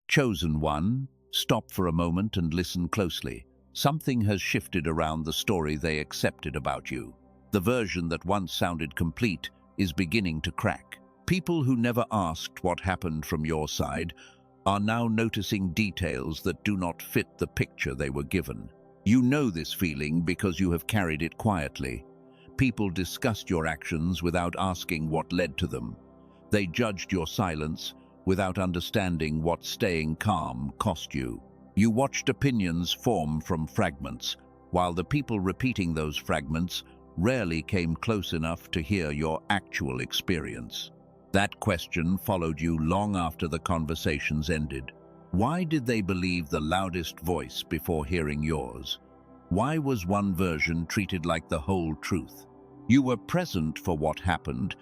Chosen one, stop for a moment and listen closely. Something has shifted around the story they accepted about you. The version that once sounded complete is beginning to crack. People who never asked what happened from your side are now noticing details that do not fit the picture they were given. You know this feeling because you have carried it quietly. People discussed your actions without asking what led to them. They judged your silence without understanding what staying calm cost you. You watched opinions form from fragments, while the people repeating those fragments rarely came close enough to hear your actual experience. That question followed you long after the conversations ended. Why did they believe the loudest voice before hearing yours? Why was one version treated like the whole truth? You were present for what happened,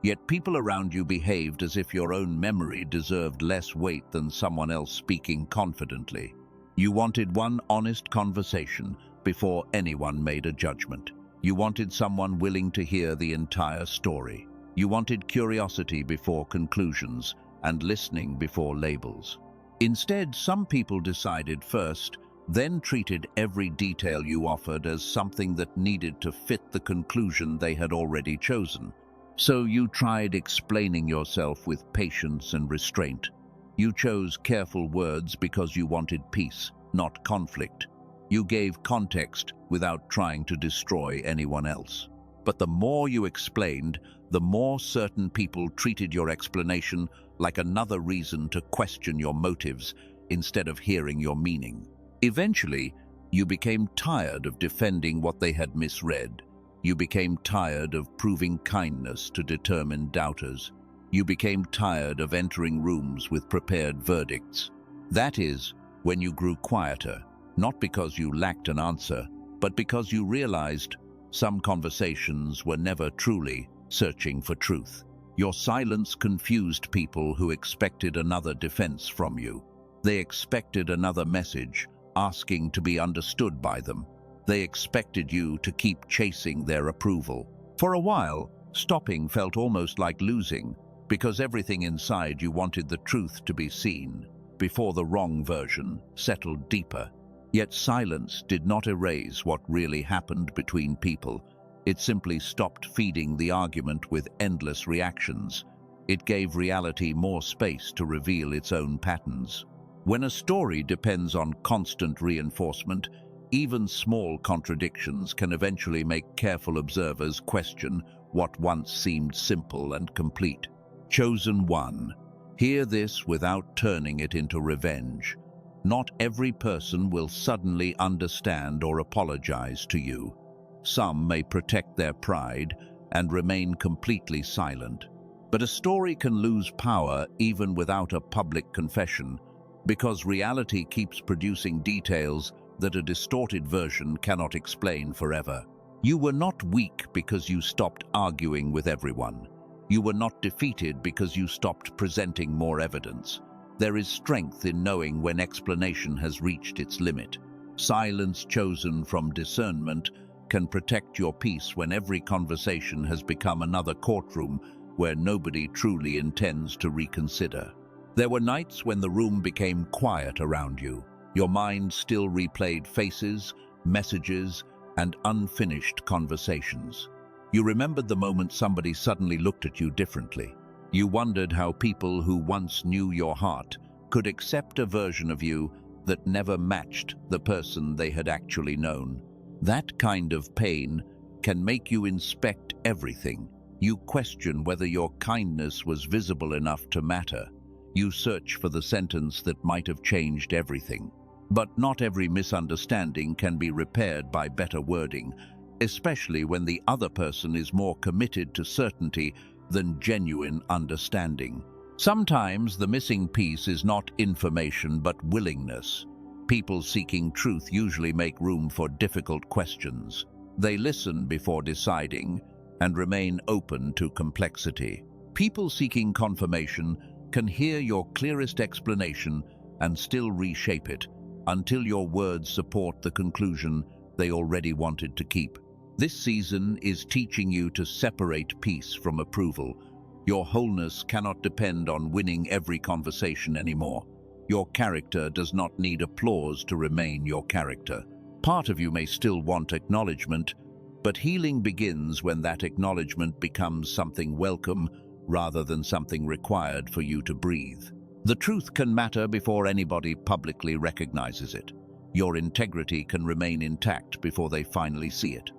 yet people around you behaved as if your own memory deserved less weight than someone else speaking confidently. You wanted one honest conversation before anyone made a judgment. You wanted someone willing to hear the entire story. You wanted curiosity before conclusions and listening before labels. Instead, some people decided first, then treated every detail you offered as something that needed to fit the conclusion they had already chosen. So you tried explaining yourself with patience and restraint. You chose careful words because you wanted peace, not conflict. You gave context without trying to destroy anyone else. But the more you explained, the more certain people treated your explanation like another reason to question your motives instead of hearing your meaning. Eventually, you became tired of defending what they had misread. You became tired of proving kindness to determined doubters. You became tired of entering rooms with prepared verdicts. That is, when you grew quieter, not because you lacked an answer, but because you realized some conversations were never truly searching for truth. Your silence confused people who expected another defense from you. They expected another message, asking to be understood by them. They expected you to keep chasing their approval. For a while, stopping felt almost like losing, because everything inside you wanted the truth to be seen, before the wrong version settled deeper. Yet silence did not erase what really happened between people. It simply stopped feeding the argument with endless reactions. It gave reality more space to reveal its own patterns. When a story depends on constant reinforcement, even small contradictions can eventually make careful observers question what once seemed simple and complete. Chosen one. Hear this without turning it into revenge. Not every person will suddenly understand or apologize to you. Some may protect their pride and remain completely silent. But a story can lose power even without a public confession, because reality keeps producing details that a distorted version cannot explain forever. You were not weak because you stopped arguing with everyone. You were not defeated because you stopped presenting more evidence. There is strength in knowing when explanation has reached its limit. Silence chosen from discernment can protect your peace when every conversation has become another courtroom where nobody truly intends to reconsider. There were nights when the room became quiet around you. Your mind still replayed faces, messages, and unfinished conversations. You remembered the moment somebody suddenly looked at you differently. You wondered how people who once knew your heart could accept a version of you that never matched the person they had actually known. That kind of pain can make you inspect everything. You question whether your kindness was visible enough to matter. You search for the sentence that might have changed everything. But not every misunderstanding can be repaired by better wording, especially when the other person is more committed to certainty than genuine understanding. Sometimes the missing piece is not information but willingness. People seeking truth usually make room for difficult questions. They listen before deciding and remain open to complexity. People seeking confirmation can hear your clearest explanation and still reshape it until your words support the conclusion they already wanted to keep. This season is teaching you to separate peace from approval. Your wholeness cannot depend on winning every conversation anymore. Your character does not need applause to remain your character. Part of you may still want acknowledgement, but healing begins when that acknowledgement becomes something welcome rather than something required for you to breathe. The truth can matter before anybody publicly recognizes it. Your integrity can remain intact before they finally see it.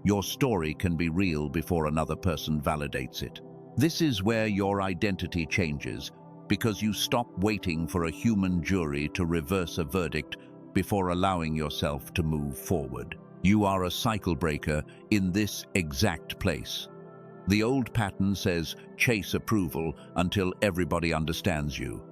Your story can be real before another person validates it. This is where your identity changes, because you stop waiting for a human jury to reverse a verdict before allowing yourself to move forward. You are a cycle breaker in this exact place. The old pattern says, chase approval until everybody understands you.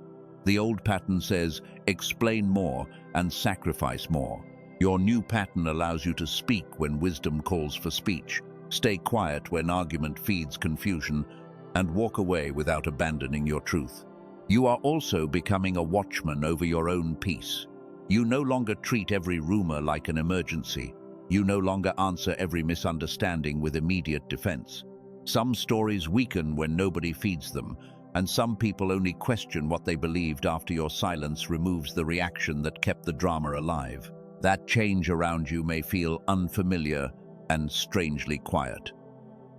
The old pattern says, explain more and sacrifice more. Your new pattern allows you to speak when wisdom calls for speech, stay quiet when argument feeds confusion, and walk away without abandoning your truth. You are also becoming a watchman over your own peace. You no longer treat every rumor like an emergency. You no longer answer every misunderstanding with immediate defense. Some stories weaken when nobody feeds them, and some people only question what they believed after your silence removes the reaction that kept the drama alive. That change around you may feel unfamiliar and strangely quiet.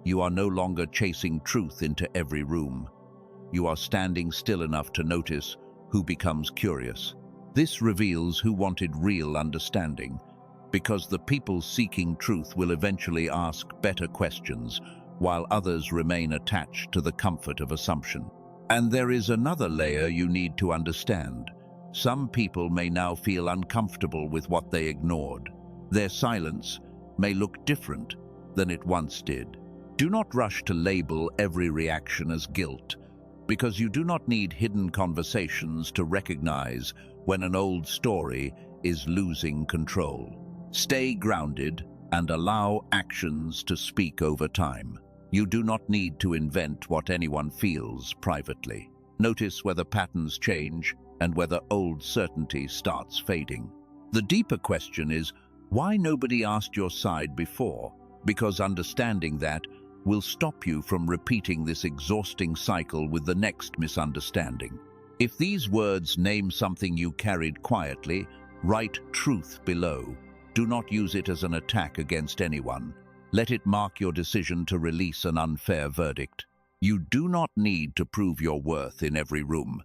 You are no longer chasing truth into every room. You are standing still enough to notice who becomes curious. This reveals who wanted real understanding, because the people seeking truth will eventually ask better questions, while others remain attached to the comfort of assumption. And there is another layer you need to understand. Some people may now feel uncomfortable with what they ignored. Their silence may look different than it once did. Do not rush to label every reaction as guilt, because you do not need hidden conversations to recognize when an old story is losing control. Stay grounded and allow actions to speak over time. You do not need to invent what anyone feels privately. Notice whether patterns change and whether old certainty starts fading. The deeper question is, why nobody asked your side before? Because understanding that will stop you from repeating this exhausting cycle with the next misunderstanding. If these words name something you carried quietly, write truth below. Do not use it as an attack against anyone. Let it mark your decision to release an unfair verdict. You do not need to prove your worth in every room,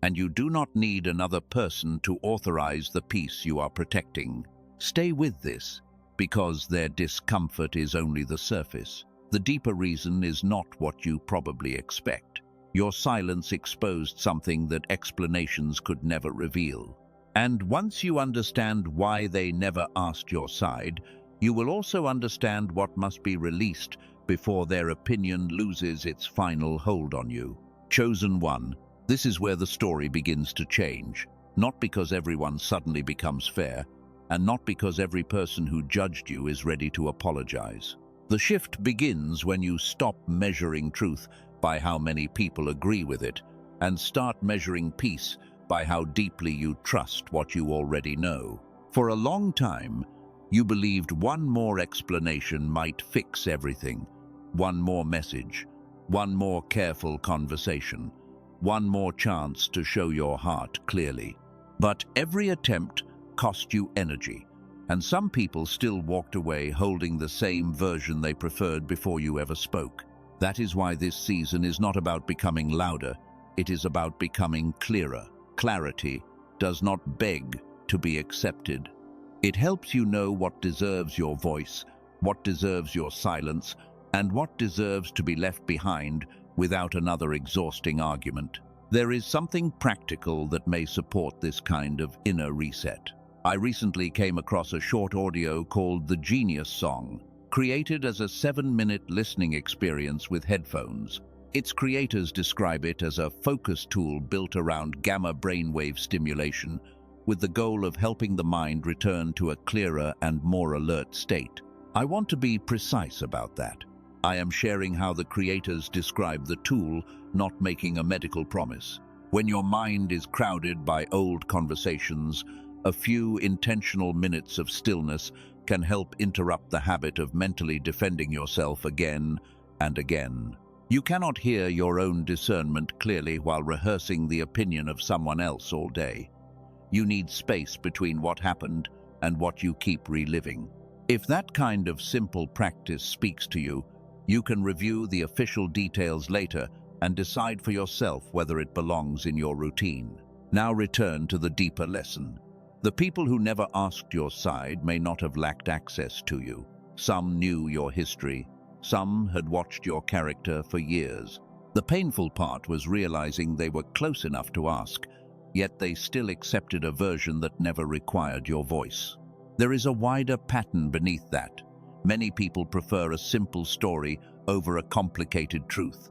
and you do not need another person to authorize the peace you are protecting. Stay with this, because their discomfort is only the surface. The deeper reason is not what you probably expect. Your silence exposed something that explanations could never reveal. And once you understand why they never asked your side, you will also understand what must be released before their opinion loses its final hold on you. Chosen one, this is where the story begins to change. Not because everyone suddenly becomes fair, and not because every person who judged you is ready to apologize. The shift begins when you stop measuring truth by how many people agree with it, and start measuring peace by how deeply you trust what you already know. For a long time, you believed one more explanation might fix everything. One more message, one more careful conversation, one more chance to show your heart clearly. But every attempt cost you energy, and some people still walked away holding the same version they preferred before you ever spoke. That is why this season is not about becoming louder, it is about becoming clearer. Clarity does not beg to be accepted. It helps you know what deserves your voice, what deserves your silence, and what deserves to be left behind without another exhausting argument. There is something practical that may support this kind of inner reset. I recently came across a short audio called The Genius Song, created as a 7-minute listening experience with headphones. Its creators describe it as a focus tool built around gamma brainwave stimulation, with the goal of helping the mind return to a clearer and more alert state. I want to be precise about that. I am sharing how the creators describe the tool, not making a medical promise. When your mind is crowded by old conversations, a few intentional minutes of stillness can help interrupt the habit of mentally defending yourself again and again. You cannot hear your own discernment clearly while rehearsing the opinion of someone else all day. You need space between what happened and what you keep reliving. If that kind of simple practice speaks to you, you can review the official details later and decide for yourself whether it belongs in your routine. Now return to the deeper lesson. The people who never asked your side may not have lacked access to you. Some knew your history. Some had watched your character for years. The painful part was realizing they were close enough to ask, yet they still accepted a version that never required your voice. There is a wider pattern beneath that. Many people prefer a simple story over a complicated truth.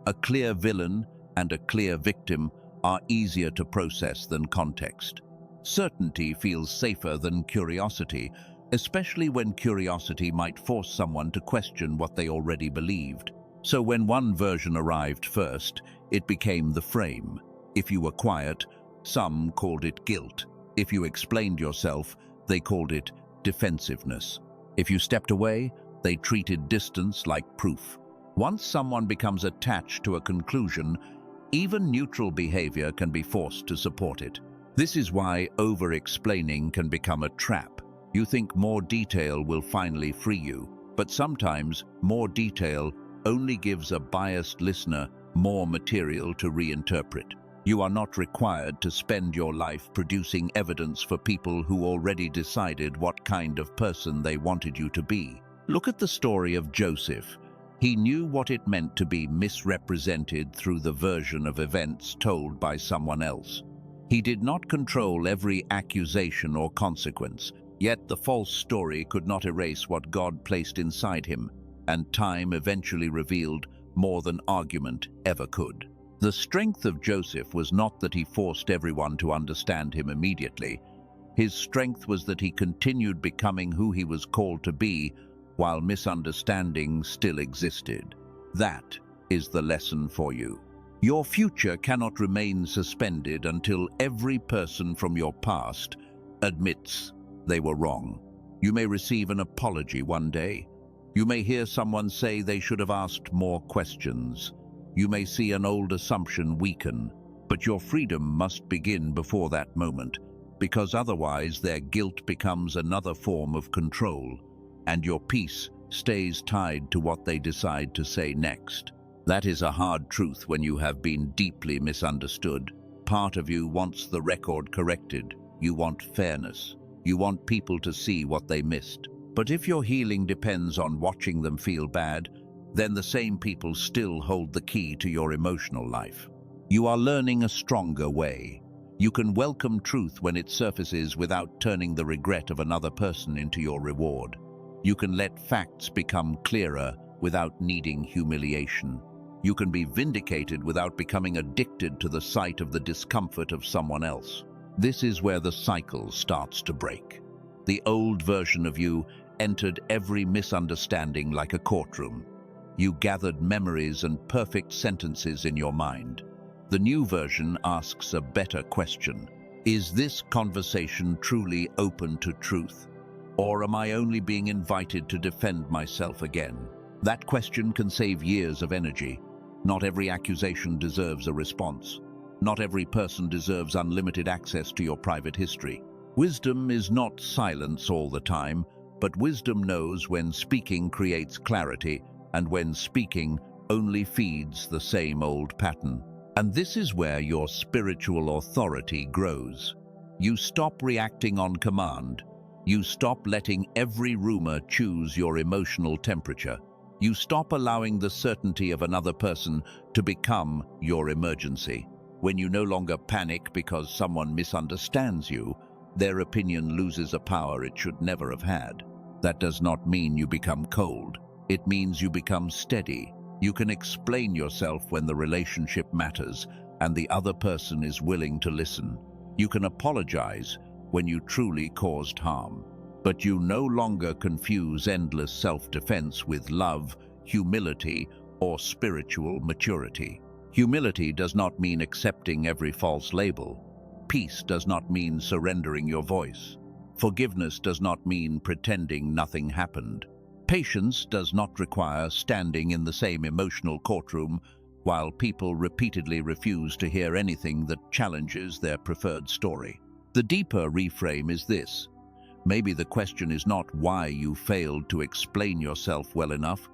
A clear villain and a clear victim are easier to process than context. Certainty feels safer than curiosity, especially when curiosity might force someone to question what they already believed. So when one version arrived first, it became the frame. If you were quiet, some called it guilt. If you explained yourself, they called it defensiveness. If you stepped away, they treated distance like proof. Once someone becomes attached to a conclusion, even neutral behavior can be forced to support it. This is why over-explaining can become a trap. You think more detail will finally free you, but sometimes more detail only gives a biased listener more material to reinterpret. You are not required to spend your life producing evidence for people who already decided what kind of person they wanted you to be. Look at the story of Joseph. He knew what it meant to be misrepresented through the version of events told by someone else. He did not control every accusation or consequence, yet the false story could not erase what God placed inside him, and time eventually revealed more than argument ever could. The strength of Joseph was not that he forced everyone to understand him immediately. His strength was that he continued becoming who he was called to be while misunderstanding still existed. That is the lesson for you. Your future cannot remain suspended until every person from your past admits they were wrong. You may receive an apology one day. You may hear someone say they should have asked more questions. You may see an old assumption weaken, but your freedom must begin before that moment, because otherwise their guilt becomes another form of control, and your peace stays tied to what they decide to say next. That is a hard truth when you have been deeply misunderstood. Part of you wants the record corrected. You want fairness. You want people to see what they missed. But if your healing depends on watching them feel bad, then the same people still hold the key to your emotional life. You are learning a stronger way. You can welcome truth when it surfaces without turning the regret of another person into your reward. You can let facts become clearer without needing humiliation. You can be vindicated without becoming addicted to the sight of the discomfort of someone else. This is where the cycle starts to break. The old version of you entered every misunderstanding like a courtroom. You gathered memories and perfect sentences in your mind. The new version asks a better question. Is this conversation truly open to truth? Or am I only being invited to defend myself again? That question can save years of energy. Not every accusation deserves a response. Not every person deserves unlimited access to your private history. Wisdom is not silence all the time, but wisdom knows when speaking creates clarity and when speaking only feeds the same old pattern. And this is where your spiritual authority grows. You stop reacting on command. You stop letting every rumor choose your emotional temperature. You stop allowing the certainty of another person to become your emergency. When you no longer panic because someone misunderstands you, their opinion loses a power it should never have had. That does not mean you become cold. It means you become steady. You can explain yourself when the relationship matters and the other person is willing to listen. You can apologize when you truly caused harm. But you no longer confuse endless self-defense with love, humility, or spiritual maturity. Humility does not mean accepting every false label. Peace does not mean surrendering your voice. Forgiveness does not mean pretending nothing happened. Patience does not require standing in the same emotional courtroom while people repeatedly refuse to hear anything that challenges their preferred story. The deeper reframe is this. Maybe the question is not why you failed to explain yourself well enough.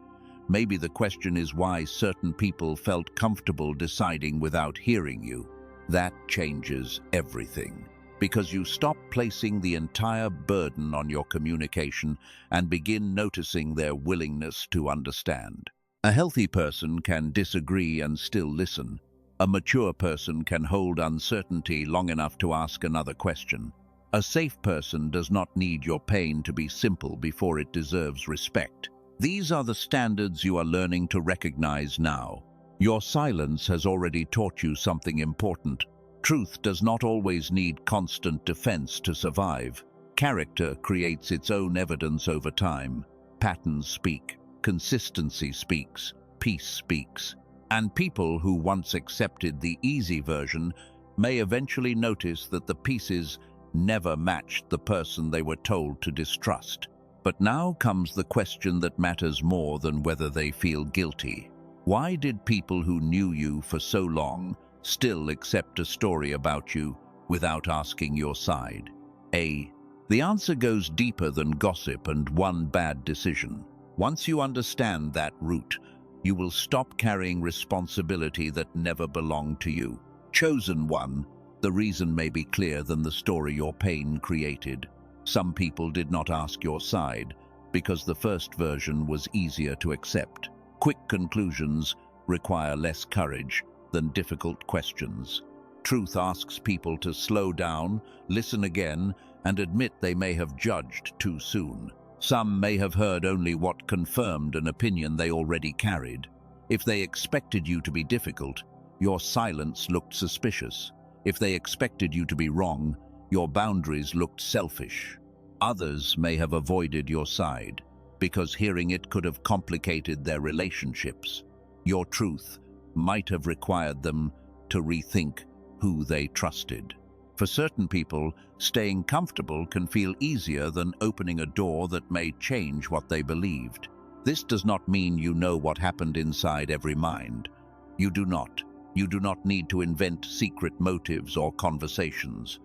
Maybe the question is why certain people felt comfortable deciding without hearing you. That changes everything, because you stop placing the entire burden on your communication and begin noticing their willingness to understand. A healthy person can disagree and still listen. A mature person can hold uncertainty long enough to ask another question. A safe person does not need your pain to be simple before it deserves respect. These are the standards you are learning to recognize now. Your silence has already taught you something important. Truth does not always need constant defense to survive. Character creates its own evidence over time. Patterns speak, consistency speaks, peace speaks. And people who once accepted the easy version may eventually notice that the pieces never matched the person they were told to distrust. But now comes the question that matters more than whether they feel guilty. Why did people who knew you for so long still accept a story about you without asking your side? The answer goes deeper than gossip and one bad decision. Once you understand that root, you will stop carrying responsibility that never belonged to you. Chosen one, the reason may be clearer than the story your pain created. Some people did not ask your side because the first version was easier to accept. Quick conclusions require less courage than difficult questions. Truth asks people to slow down, listen again, and admit they may have judged too soon. Some may have heard only what confirmed an opinion they already carried. If they expected you to be difficult, your silence looked suspicious. If they expected you to be wrong, your boundaries looked selfish. Others may have avoided your side because hearing it could have complicated their relationships. Your truth might have required them to rethink who they trusted. For certain people, staying comfortable can feel easier than opening a door that may change what they believed. This does not mean you know what happened inside every mind. You do not. You do not need to invent secret motives or conversations.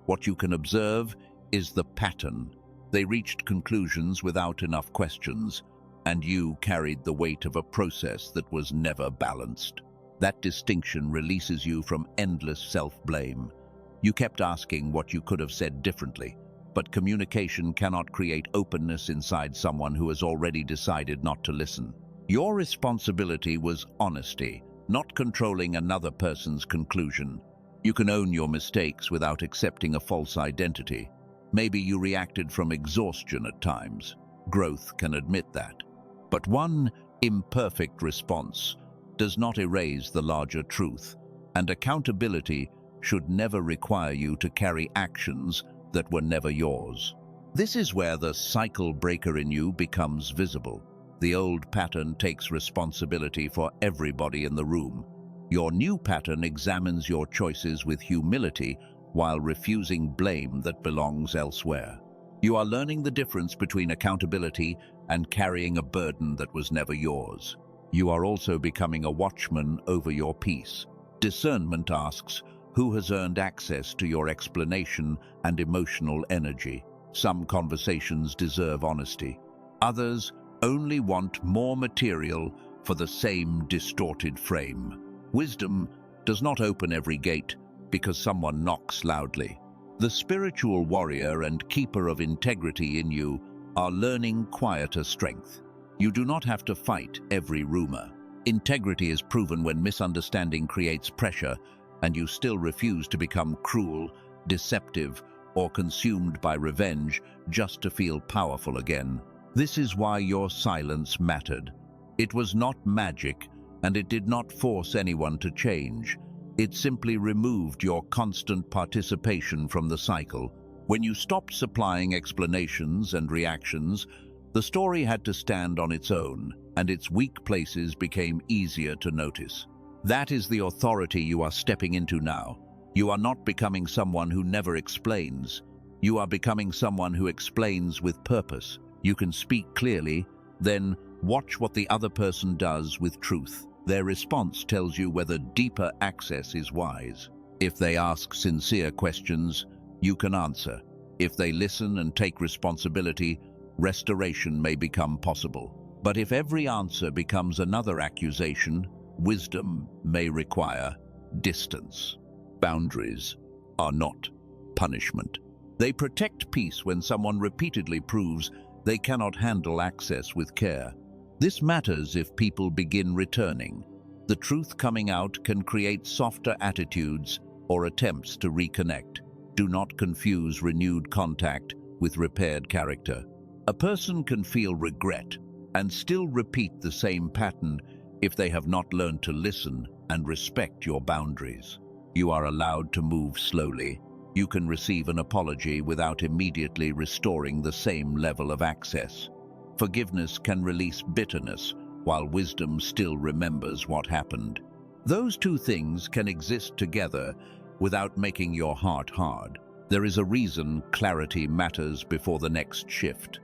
What you can observe is the pattern. They reached conclusions without enough questions, and you carried the weight of a process that was never balanced. That distinction releases you from endless self-blame. You kept asking what you could have said differently, but communication cannot create openness inside someone who has already decided not to listen. Your responsibility was honesty, not controlling another person's conclusion. You can own your mistakes without accepting a false identity. Maybe you reacted from exhaustion at times. Growth can admit that. But one imperfect response does not erase the larger truth, and accountability should never require you to carry actions that were never yours. This is where the cycle breaker in you becomes visible. The old pattern takes responsibility for everybody in the room. Your new pattern examines your choices with humility while refusing blame that belongs elsewhere. You are learning the difference between accountability and carrying a burden that was never yours. You are also becoming a watchman over your peace. Discernment asks, who has earned access to your explanation and emotional energy? Some conversations deserve honesty. Others only want more material for the same distorted frame. Wisdom does not open every gate because someone knocks loudly. The spiritual warrior and keeper of integrity in you are learning quieter strength. You do not have to fight every rumor. Integrity is proven when misunderstanding creates pressure and you still refuse to become cruel, deceptive, or consumed by revenge just to feel powerful again. This is why your silence mattered. It was not magic, and it did not force anyone to change. It simply removed your constant participation from the cycle. When you stopped supplying explanations and reactions, the story had to stand on its own, and its weak places became easier to notice. That is the authority you are stepping into now. You are not becoming someone who never explains. You are becoming someone who explains with purpose. You can speak clearly, then watch what the other person does with truth. Their response tells you whether deeper access is wise. If they ask sincere questions, you can answer. If they listen and take responsibility, restoration may become possible. But if every answer becomes another accusation, wisdom may require distance. Boundaries are not punishment. They protect peace when someone repeatedly proves they cannot handle access with care. This matters if people begin returning. The truth coming out can create softer attitudes or attempts to reconnect. Do not confuse renewed contact with repaired character. A person can feel regret and still repeat the same pattern if they have not learned to listen and respect your boundaries. You are allowed to move slowly. You can receive an apology without immediately restoring the same level of access. Forgiveness can release bitterness, while wisdom still remembers what happened. Those two things can exist together without making your heart hard. There is a reason clarity matters before the next shift.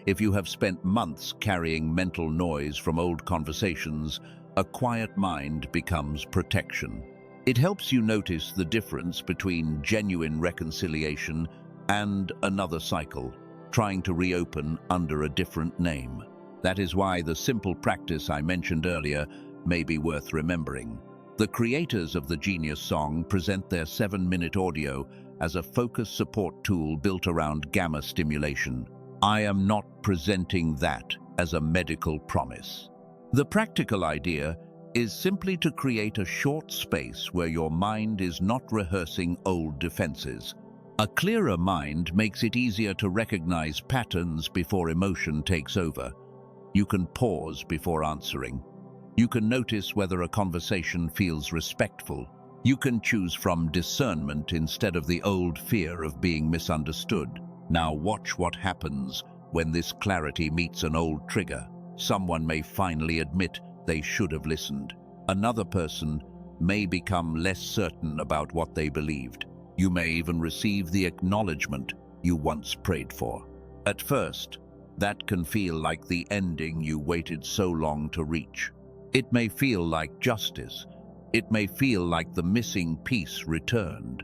If you have spent months carrying mental noise from old conversations, a quiet mind becomes protection. It helps you notice the difference between genuine reconciliation and another cycle, trying to reopen under a different name. That is why the simple practice I mentioned earlier may be worth remembering. The creators of the Genius Song present their 7-minute audio as a focus support tool built around gamma stimulation. I am not presenting that as a medical promise. The practical idea is simply to create a short space where your mind is not rehearsing old defenses. A clearer mind makes it easier to recognize patterns before emotion takes over. You can pause before answering. You can notice whether a conversation feels respectful. You can choose from discernment instead of the old fear of being misunderstood. Now watch what happens when this clarity meets an old trigger. Someone may finally admit they should have listened. Another person may become less certain about what they believed. You may even receive the acknowledgement you once prayed for. At first, that can feel like the ending you waited so long to reach. It may feel like justice. It may feel like the missing piece returned.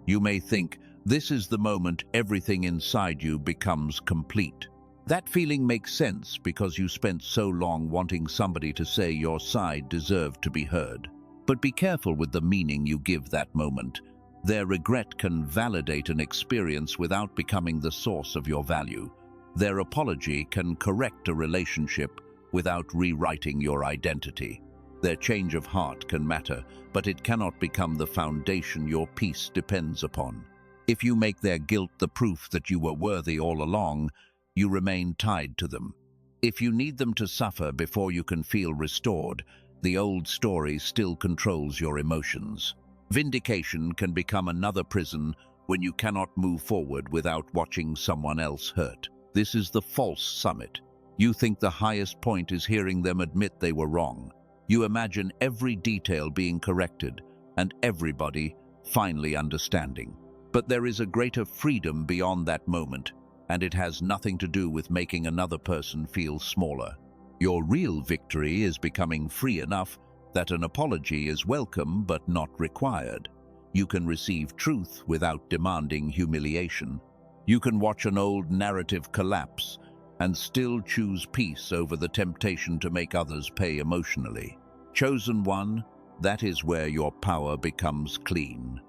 You may think, this is the moment everything inside you becomes complete. That feeling makes sense because you spent so long wanting somebody to say your side deserved to be heard. But be careful with the meaning you give that moment. Their regret can validate an experience without becoming the source of your value. Their apology can correct a relationship without rewriting your identity. Their change of heart can matter, but it cannot become the foundation your peace depends upon. If you make their guilt the proof that you were worthy all along, you remain tied to them. If you need them to suffer before you can feel restored, the old story still controls your emotions. Vindication can become another prison when you cannot move forward without watching someone else hurt. This is the false summit. You think the highest point is hearing them admit they were wrong. You imagine every detail being corrected and everybody finally understanding. But there is a greater freedom beyond that moment, and it has nothing to do with making another person feel smaller. Your real victory is becoming free enough that an apology is welcome but not required. You can receive truth without demanding humiliation. You can watch an old narrative collapse and still choose peace over the temptation to make others pay emotionally. Chosen one, that is where your power becomes clean.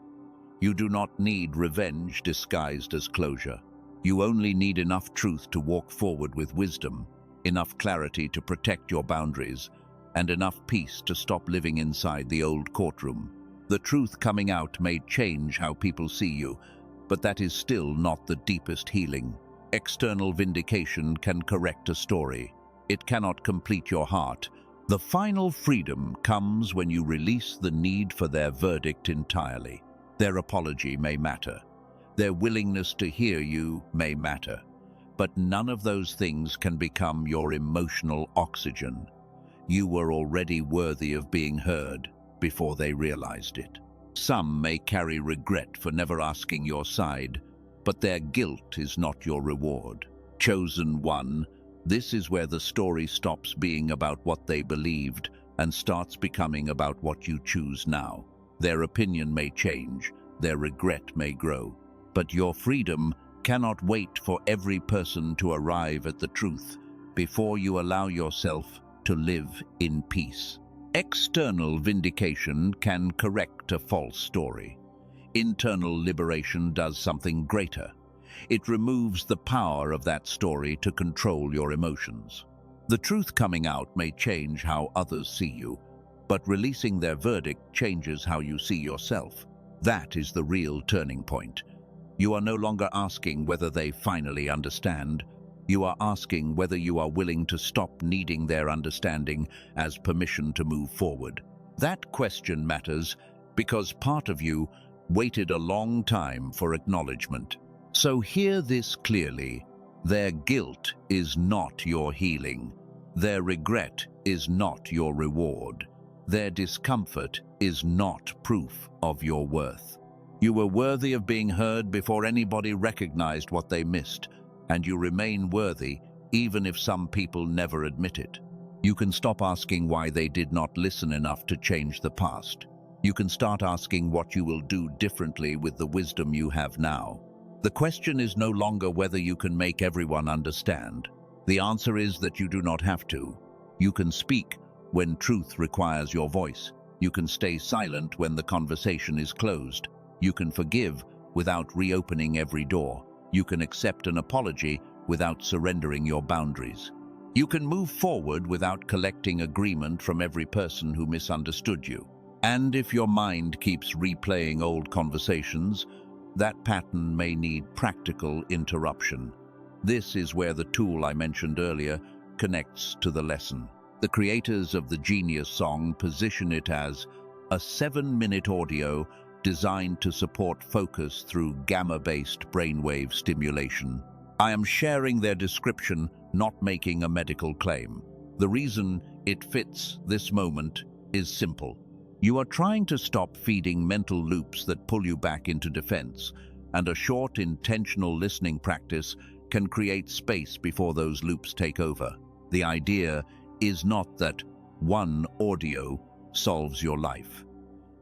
You do not need revenge disguised as closure. You only need enough truth to walk forward with wisdom, enough clarity to protect your boundaries, and enough peace to stop living inside the old courtroom. The truth coming out may change how people see you, but that is still not the deepest healing. External vindication can correct a story. It cannot complete your heart. The final freedom comes when you release the need for their verdict entirely. Their apology may matter. Their willingness to hear you may matter. But none of those things can become your emotional oxygen. You were already worthy of being heard before they realized it. Some may carry regret for never asking your side, but their guilt is not your reward. Chosen one, this is where the story stops being about what they believed and starts becoming about what you choose now. Their opinion may change, their regret may grow, But your freedom cannot wait for every person to arrive at the truth before you allow yourself to live in peace. External vindication can correct a false story. Internal liberation does something greater. It removes the power of that story to control your emotions. The truth coming out may change how others see you, but releasing their verdict changes how you see yourself. That is the real turning point. You are no longer asking whether they finally understand. You are asking whether you are willing to stop needing their understanding as permission to move forward. That question matters because part of you waited a long time for acknowledgement. So hear this clearly. Their guilt is not your healing. Their regret is not your reward. Their discomfort is not proof of your worth. You were worthy of being heard before anybody recognized what they missed, and you remain worthy even if some people never admit it. You can stop asking why they did not listen enough to change the past. You can start asking what you will do differently with the wisdom you have now. The question is no longer whether you can make everyone understand. The answer is that you do not have to. You can speak when truth requires your voice. You can stay silent when the conversation is closed. You can forgive without reopening every door. You can accept an apology without surrendering your boundaries. You can move forward without collecting agreement from every person who misunderstood you. And if your mind keeps replaying old conversations, that pattern may need practical interruption. This is where the tool I mentioned earlier connects to the lesson. The creators of the Genius Song position it as a 7-minute audio designed to support focus through gamma-based brainwave stimulation. I am sharing their description, not making a medical claim. The reason it fits this moment is simple. You are trying to stop feeding mental loops that pull you back into defense, and a short, intentional listening practice can create space before those loops take over. The idea is not that one audio solves your life.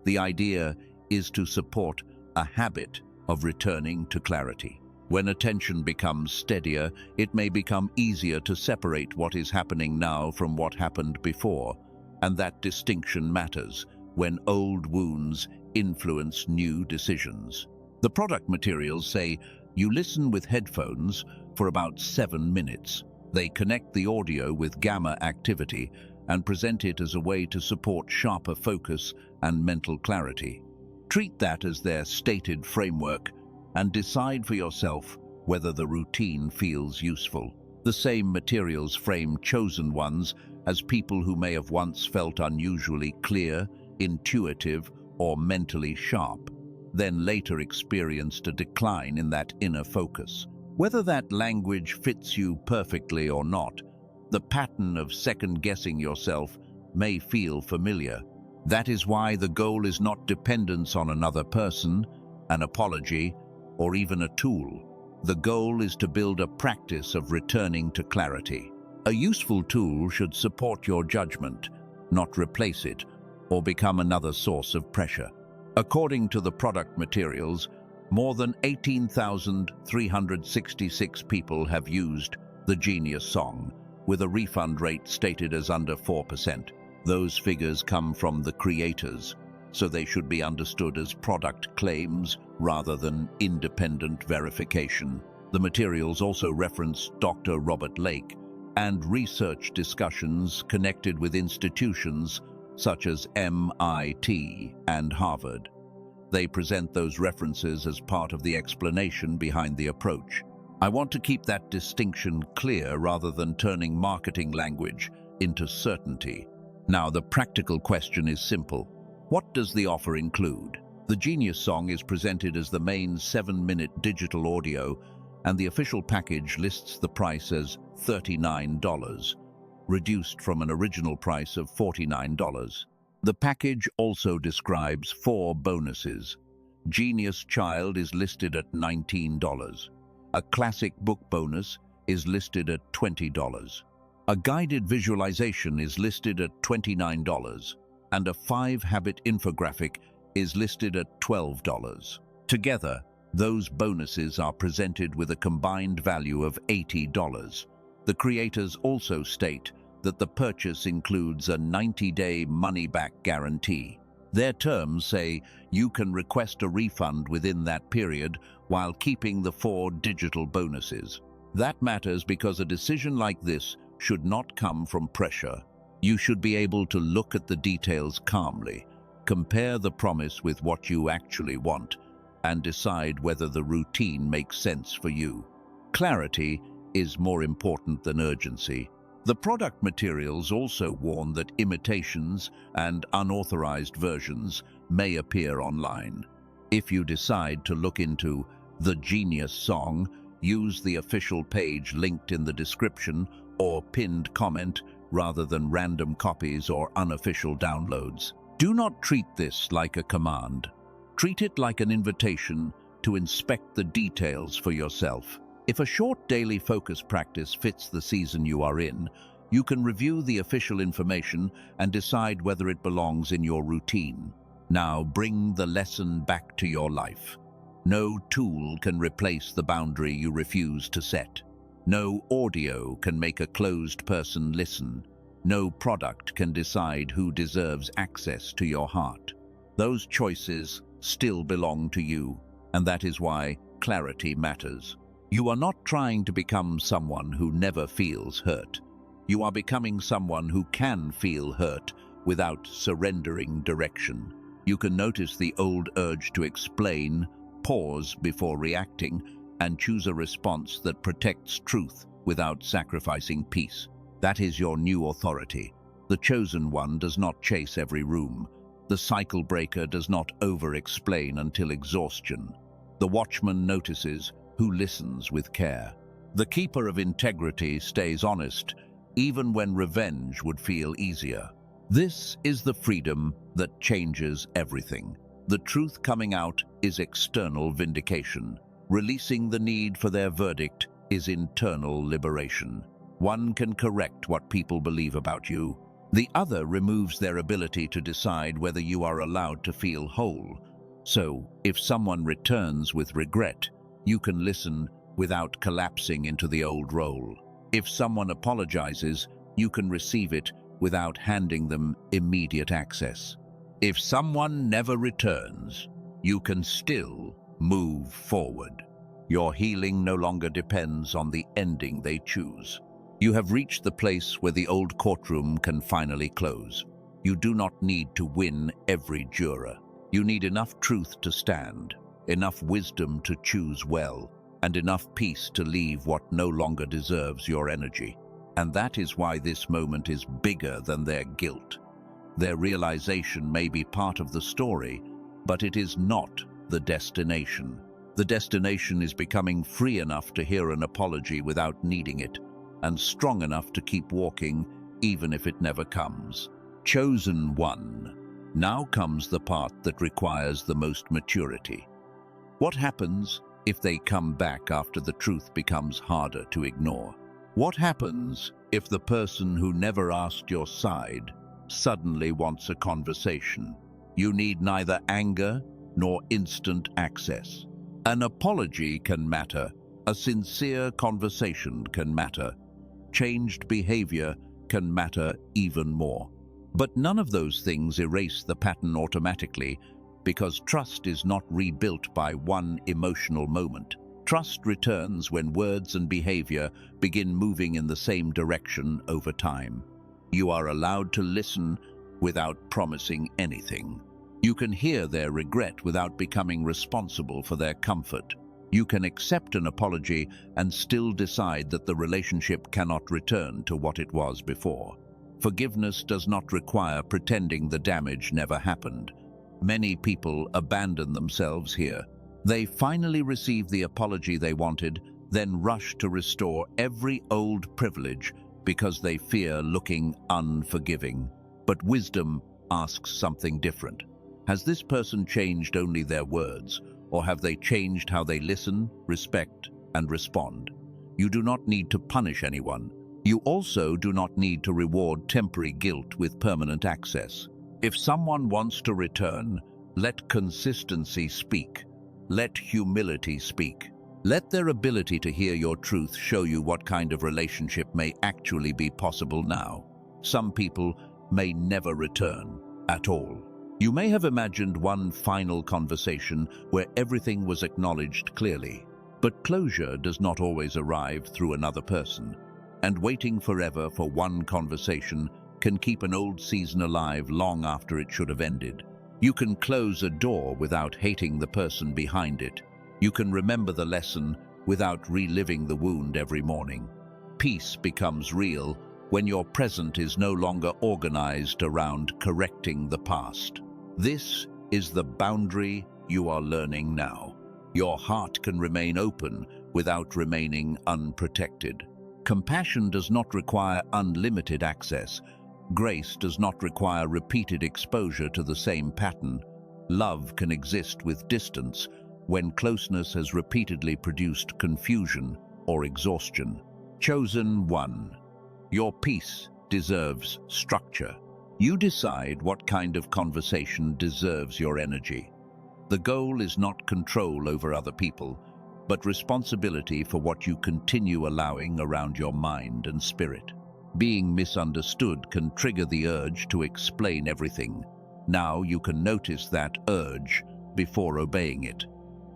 The idea is to support a habit of returning to clarity. When attention becomes steadier, it may become easier to separate what is happening now from what happened before, and that distinction matters when old wounds influence new decisions. The product materials say you listen with headphones for about 7 minutes. They connect the audio with gamma activity and present it as a way to support sharper focus and mental clarity. Treat that as their stated framework and decide for yourself whether the routine feels useful. The same materials frame chosen ones as people who may have once felt unusually clear, intuitive, or mentally sharp, then later experienced a decline in that inner focus. Whether that language fits you perfectly or not, the pattern of second-guessing yourself may feel familiar. That is why the goal is not dependence on another person, an apology, or even a tool. The goal is to build a practice of returning to clarity. A useful tool should support your judgment, not replace it, or become another source of pressure. According to the product materials, more than 18,366 people have used the Genius Song, with a refund rate stated as under 4%. Those figures come from the creators, so they should be understood as product claims rather than independent verification. The materials also reference Dr. Robert Lake and research discussions connected with institutions such as MIT and Harvard. They present those references as part of the explanation behind the approach. I want to keep that distinction clear rather than turning marketing language into certainty. Now, the practical question is simple. What does the offer include? The Genius Song is presented as the main 7-minute digital audio, and the official package lists the price as $39, reduced from an original price of $49. The package also describes 4 bonuses. Genius Child is listed at $19. A classic book bonus is listed at $20. A guided visualization is listed at $29, and a 5-habit infographic is listed at $12. Together, Those bonuses are presented with a combined value of $80. The creators also state that the purchase includes a 90-day money-back guarantee. Their terms say you can request a refund within that period while keeping the 4 digital bonuses. That matters because a decision like this should not come from pressure. You should be able to look at the details calmly, compare the promise with what you actually want, and decide whether the routine makes sense for you. Clarity is more important than urgency. The product materials also warn that imitations and unauthorized versions may appear online. If you decide to look into the Genius song, use the official page linked in the description or pinned comment rather than random copies or unofficial downloads. Do not treat this like a command. Treat it like an invitation to inspect the details for yourself. If a short daily focus practice fits the season you are in, you can review the official information and decide whether it belongs in your routine. Now bring the lesson back to your life. No tool can replace the boundary you refuse to set. No audio can make a closed person listen. No product can decide who deserves access to your heart. Those choices still belong to you, and that is why clarity matters. You are not trying to become someone who never feels hurt. You are becoming someone who can feel hurt without surrendering direction. You can notice the old urge to explain, pause before reacting, and choose a response that protects truth without sacrificing peace. That is your new authority. The chosen one does not chase every room. The cycle breaker does not over-explain until exhaustion. The watchman notices who listens with care. The keeper of integrity stays honest, even when revenge would feel easier. This is the freedom that changes everything. The truth coming out is external vindication. Releasing the need for their verdict is internal liberation. One can correct what people believe about you. The other removes their ability to decide whether you are allowed to feel whole. So, if someone returns with regret, you can listen without collapsing into the old role. If someone apologizes, you can receive it without handing them immediate access. If someone never returns, you can still move forward. Your healing no longer depends on the ending they choose. You have reached the place where the old courtroom can finally close. You do not need to win every juror. You need enough truth to stand, enough wisdom to choose well, and enough peace to leave what no longer deserves your energy. And that is why this moment is bigger than their guilt. Their realization may be part of the story, but it is not the destination. The destination is becoming free enough to hear an apology without needing it, and strong enough to keep walking even if it never comes. Chosen one. Now comes the part that requires the most maturity. What happens if they come back after the truth becomes harder to ignore? What happens if the person who never asked your side suddenly wants a conversation? You need neither anger nor instant access. An apology can matter. A sincere conversation can matter. Changed behavior can matter even more. But none of those things erase the pattern automatically, because trust is not rebuilt by one emotional moment. Trust returns when words and behavior begin moving in the same direction over time. You are allowed to listen without promising anything. You can hear their regret without becoming responsible for their comfort. You can accept an apology and still decide that the relationship cannot return to what it was before. Forgiveness does not require pretending the damage never happened. Many people abandon themselves here. They finally receive the apology they wanted, then rush to restore every old privilege because they fear looking unforgiving. But wisdom asks something different. Has this person changed only their words, or have they changed how they listen, respect, and respond? You do not need to punish anyone. You also do not need to reward temporary guilt with permanent access. If someone wants to return, let consistency speak. Let humility speak. Let their ability to hear your truth show you what kind of relationship may actually be possible now. Some people may never return at all. You may have imagined one final conversation where everything was acknowledged clearly, but closure does not always arrive through another person, and waiting forever for one conversation can keep an old season alive long after it should have ended. You can close a door without hating the person behind it. You can remember the lesson without reliving the wound every morning. Peace becomes real when your present is no longer organized around correcting the past. This is the boundary you are learning now. Your heart can remain open without remaining unprotected. Compassion does not require unlimited access. Grace does not require repeated exposure to the same pattern. Love can exist with distance when closeness has repeatedly produced confusion or exhaustion. Chosen one. Your peace deserves structure. You decide what kind of conversation deserves your energy. The goal is not control over other people, but responsibility for what you continue allowing around your mind and spirit. Being misunderstood can trigger the urge to explain everything. Now you can notice that urge before obeying it.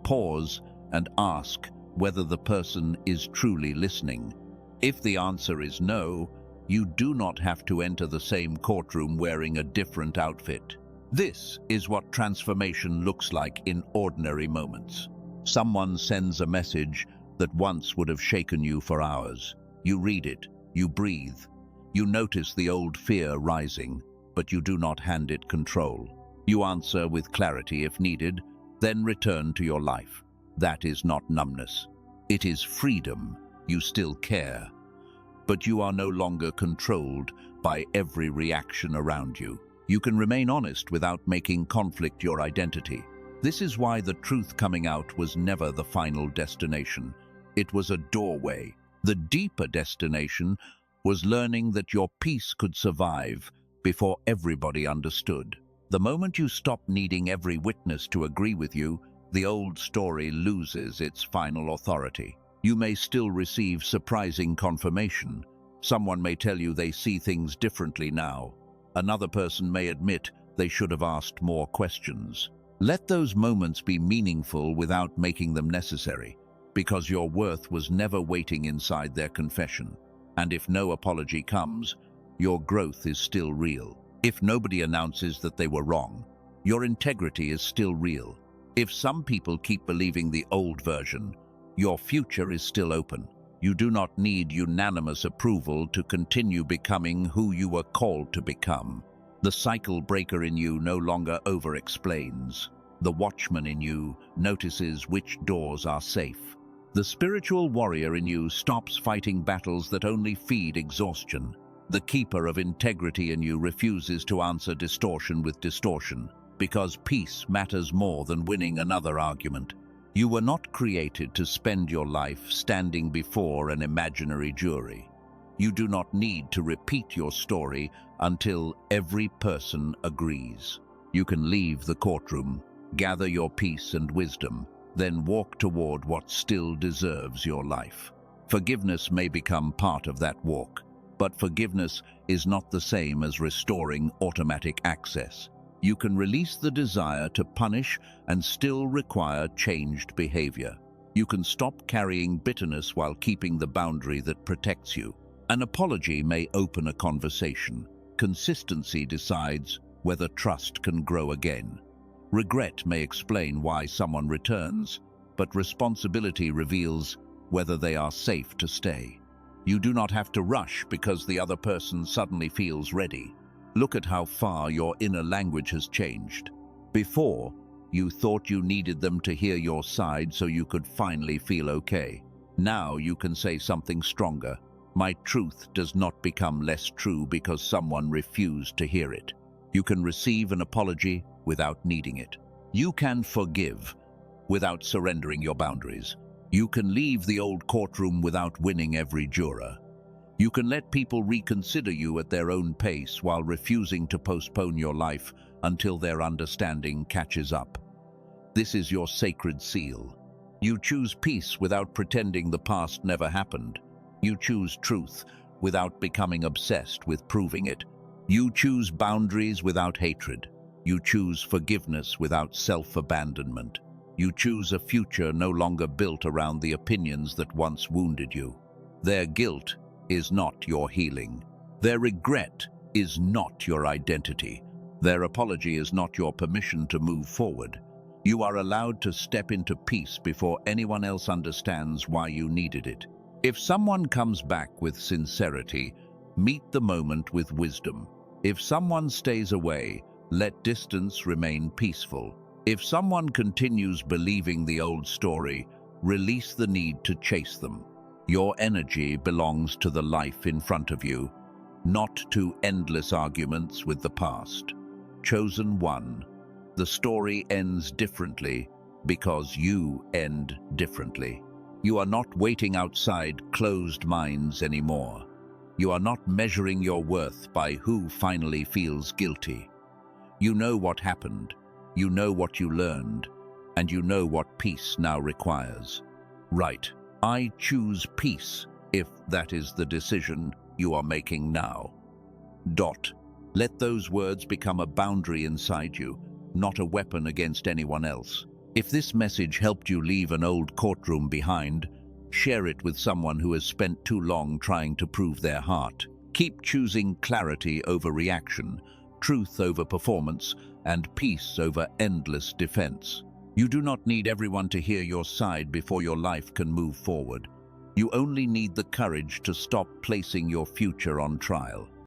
Pause and ask whether the person is truly listening. If the answer is no, you do not have to enter the same courtroom wearing a different outfit. This is what transformation looks like in ordinary moments. Someone sends a message that once would have shaken you for hours. You read it, you breathe, you notice the old fear rising, but you do not hand it control. You answer with clarity if needed, then return to your life. That is not numbness. It is freedom. You still care, but you are no longer controlled by every reaction around you. You can remain honest without making conflict your identity. This is why the truth coming out was never the final destination. It was a doorway. The deeper destination was learning that your peace could survive before everybody understood. The moment you stop needing every witness to agree with you, the old story loses its final authority. You may still receive surprising confirmation. Someone may tell you they see things differently now. Another person may admit they should have asked more questions. Let those moments be meaningful without making them necessary, because your worth was never waiting inside their confession. And if no apology comes, your growth is still real. If nobody announces that they were wrong, your integrity is still real. If some people keep believing the old version, your future is still open. You do not need unanimous approval to continue becoming who you were called to become. The cycle breaker in you no longer over-explains. The watchman in you notices which doors are safe. The spiritual warrior in you stops fighting battles that only feed exhaustion. The keeper of integrity in you refuses to answer distortion with distortion, because peace matters more than winning another argument. You were not created to spend your life standing before an imaginary jury. You do not need to repeat your story until every person agrees. You can leave the courtroom, gather your peace and wisdom, then walk toward what still deserves your life. Forgiveness may become part of that walk, but forgiveness is not the same as restoring automatic access. You can release the desire to punish and still require changed behavior. You can stop carrying bitterness while keeping the boundary that protects you. An apology may open a conversation. Consistency decides whether trust can grow again. Regret may explain why someone returns, but responsibility reveals whether they are safe to stay. You do not have to rush because the other person suddenly feels ready. Look at how far your inner language has changed. Before, you thought you needed them to hear your side so you could finally feel okay. Now you can say something stronger. My truth does not become less true because someone refused to hear it. You can receive an apology without needing it. You can forgive without surrendering your boundaries. You can leave the old courtroom without winning every juror. You can let people reconsider you at their own pace while refusing to postpone your life until their understanding catches up. This is your sacred seal. You choose peace without pretending the past never happened. You choose truth without becoming obsessed with proving it. You choose boundaries without hatred. You choose forgiveness without self-abandonment. You choose a future no longer built around the opinions that once wounded you. Their guilt is not your healing. Their regret is not your identity. Their apology is not your permission to move forward. You are allowed to step into peace before anyone else understands why you needed it. If someone comes back with sincerity, meet the moment with wisdom. If someone stays away, let distance remain peaceful. If someone continues believing the old story, release the need to chase them. Your energy belongs to the life in front of you, not to endless arguments with the past. Chosen one. The story ends differently because you end differently. You are not waiting outside closed minds anymore. You are not measuring your worth by who finally feels guilty. You know what happened, you know what you learned, and you know what peace now requires. Right, I choose peace if that is the decision you are making now. Let those words become a boundary inside you, not a weapon against anyone else. If this message helped you leave an old courtroom behind, share it with someone who has spent too long trying to prove their heart. Keep choosing clarity over reaction, truth over performance, and peace over endless defense. You do not need everyone to hear your side before your life can move forward. You only need the courage to stop placing your future on trial.